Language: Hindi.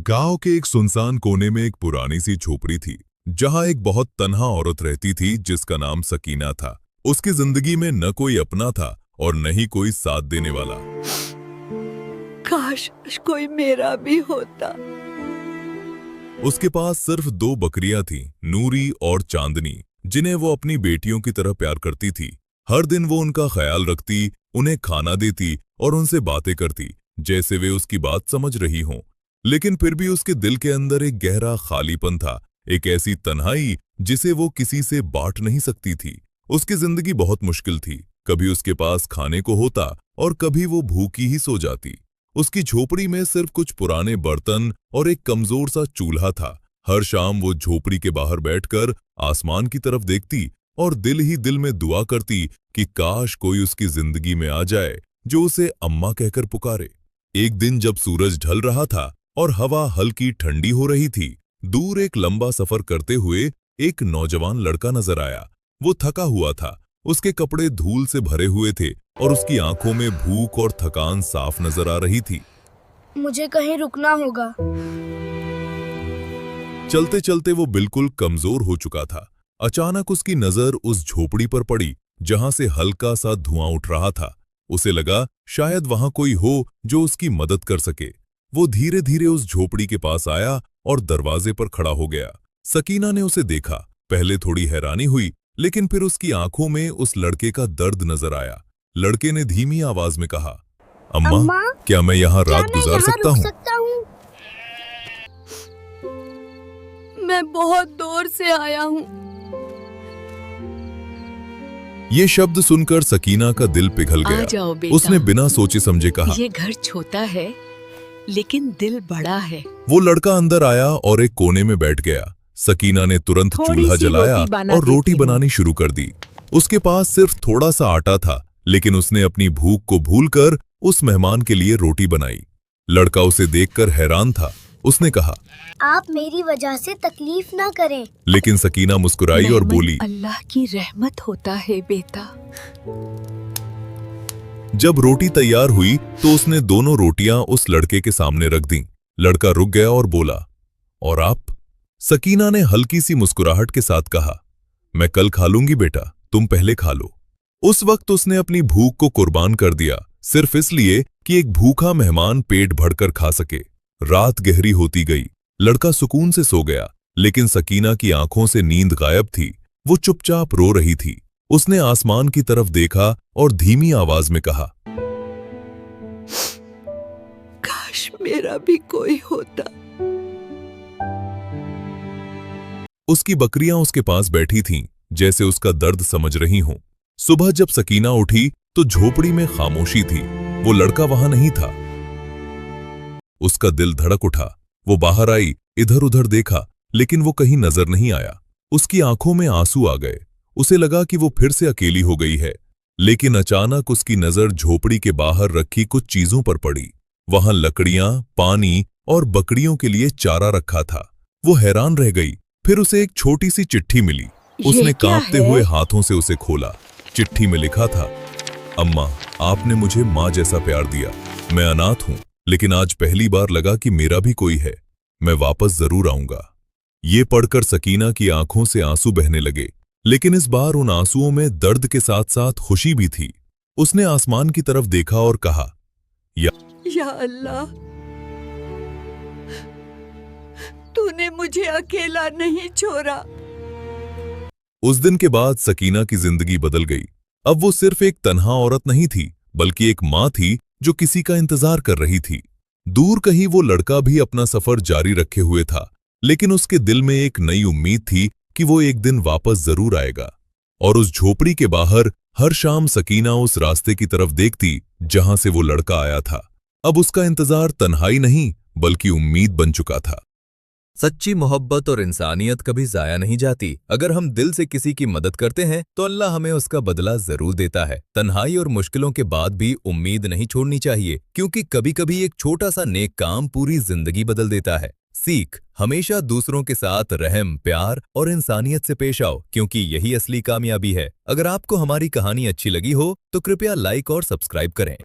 गांव के एक सुनसान कोने में एक पुरानी सी झोपड़ी थी, जहां एक बहुत तन्हा औरत रहती थी जिसका नाम सकीना था। उसकी जिंदगी में न कोई अपना था और न ही कोई साथ देने वाला। काश कोई मेरा भी होता। उसके पास सिर्फ दो बकरियां थीं, नूरी और चांदनी, जिन्हें वो अपनी बेटियों की तरह प्यार करती थी। हर दिन वो उनका ख्याल रखती, उन्हें खाना देती और उनसे बातें करती, जैसे वे उसकी बात समझ रही हों। लेकिन फिर भी उसके दिल के अंदर एक गहरा खालीपन था, एक ऐसी तन्हाई जिसे वो किसी से बांट नहीं सकती थी। उसकी जिंदगी बहुत मुश्किल थी, कभी उसके पास खाने को होता और कभी वो भूखी ही सो जाती। उसकी झोपड़ी में सिर्फ कुछ पुराने बर्तन और एक कमजोर सा चूल्हा था। हर शाम वो झोपड़ी के बाहर बैठकर आसमान की तरफ देखती और दिल ही दिल में दुआ करती कि काश कोई उसकी जिंदगी में आ जाए जो उसे अम्मा कहकर पुकारे। एक दिन जब सूरज ढल रहा था और हवा हल्की ठंडी हो रही थी, दूर एक लंबा सफर करते हुए एक नौजवान लड़का नजर आया। वो थका हुआ था, उसके कपड़े धूल से भरे हुए थे और उसकी आंखों में भूख और थकान साफ नजर आ रही थी। मुझे कहीं रुकना होगा। चलते चलते वो बिल्कुल कमजोर हो चुका था। अचानक उसकी नजर उस झोपड़ी पर पड़ी जहां से हल्का सा धुआं उठ रहा था। उसे लगा शायद वहां कोई हो जो उसकी मदद कर सके। वो धीरे धीरे उस झोपड़ी के पास आया और दरवाजे पर खड़ा हो गया। सकीना ने उसे देखा। पहले थोड़ी हैरानी हुई, लेकिन फिर उसकी आंखों में उस लड़के का दर्द नजर आया। लड़के ने धीमी आवाज में कहा, अम्मा, क्या मैं यहाँ रात गुजार सकता हूँ? मैं बहुत दूर से आया हूँ। ये शब्द सुनकर सकीना का दिल पिघल आ गया। जाओ बेटा। उसने बिना सोचे समझे कहा। ये घर छोटा है लेकिन दिल बड़ा है। वो लड़का अंदर आया और एक कोने में बैठ गया। सकीना ने तुरंत थोड़ी चूल्हा सी जलाया रोटी बना और रोटी देती हूँ। बनानी शुरू कर दी। उसके पास सिर्फ थोड़ा सा आटा था, लेकिन उसने अपनी भूख को भूलकर उस मेहमान के लिए रोटी बनाई। लड़का उसे देखकर हैरान था। उसने कहा, आप मेरी वजह से तकलीफ ना करें। लेकिन सकीना मुस्कुराई और मेहमान बोली, अल्लाह की रहमत होता है बेटा। जब रोटी तैयार हुई तो उसने दोनों रोटियां उस लड़के के सामने रख दी। लड़का रुक गया और बोला, और आप? सकीना ने हल्की सी मुस्कुराहट के साथ कहा, मैं कल खा लूंगी बेटा, तुम पहले खा लो। उस वक्त उसने अपनी भूख को कुर्बान कर दिया, सिर्फ इसलिए कि एक भूखा मेहमान पेट भरकर खा सके। रात गहरी होती गई। लड़का सुकून से सो गया, लेकिन सकीना की आंखों से नींद गायब थी। वो चुपचाप रो रही थी। उसने आसमान की तरफ देखा और धीमी आवाज में कहा, काश मेरा भी कोई होता। उसकी बकरियां उसके पास बैठी थीं, जैसे उसका दर्द समझ रही हों। सुबह जब सकीना उठी तो झोपड़ी में खामोशी थी। वो लड़का वहां नहीं था। उसका दिल धड़क उठा। वो बाहर आई, इधर उधर देखा, लेकिन वो कहीं नजर नहीं आया। उसकी आंखों में आंसू आ गए। उसे लगा कि वो फिर से अकेली हो गई है। लेकिन अचानक उसकी नजर झोपड़ी के बाहर रखी कुछ चीजों पर पड़ी। वहां लकड़ियां, पानी और बकरियों के लिए चारा रखा था। वो हैरान रह गई। फिर उसे एक छोटी सी चिट्ठी मिली। उसने क्या कांपते है? हुए हाथों से उसे खोला। चिट्ठी में लिखा था, अम्मा, आपने मुझे माँ जैसा प्यार दिया। मैं अनाथ हूं, लेकिन आज पहली बार लगा कि मेरा भी कोई है। मैं वापस जरूर आऊंगा। ये पढ़कर सकीना की आंखों से आंसू बहने लगे, लेकिन इस बार उन आंसुओं में दर्द के साथ साथ खुशी भी थी। उसने आसमान की तरफ देखा और कहा, या अल्लाह, तूने मुझे अकेला नहीं छोड़ा। उस दिन के बाद सकीना की जिंदगी बदल गई। अब वो सिर्फ एक तन्हा औरत नहीं थी, बल्कि एक माँ थी जो किसी का इंतजार कर रही थी। दूर कहीं वो लड़का भी अपना सफर जारी रखे हुए था, लेकिन उसके दिल में एक नई उम्मीद थी कि वो एक दिन वापस जरूर आएगा। और उस झोपड़ी के बाहर हर शाम सकीना उस रास्ते की तरफ देखती जहां से वो लड़का आया था। अब उसका इंतजार तन्हाई नहीं, बल्कि उम्मीद बन चुका था। सच्ची मोहब्बत और इंसानियत कभी जाया नहीं जाती। अगर हम दिल से किसी की मदद करते हैं तो अल्लाह हमें उसका बदला जरूर देता है। तन्हाई और मुश्किलों के बाद भी उम्मीद नहीं छोड़नी चाहिए, क्योंकि कभी कभी एक छोटा सा नेक काम पूरी जिंदगी बदल देता है। सीख, हमेशा दूसरों के साथ रहम, प्यार और इंसानियत से पेश आओ, क्योंकि यही असली कामयाबी है। अगर आपको हमारी कहानी अच्छी लगी हो तो कृपया लाइक और सब्सक्राइब करें।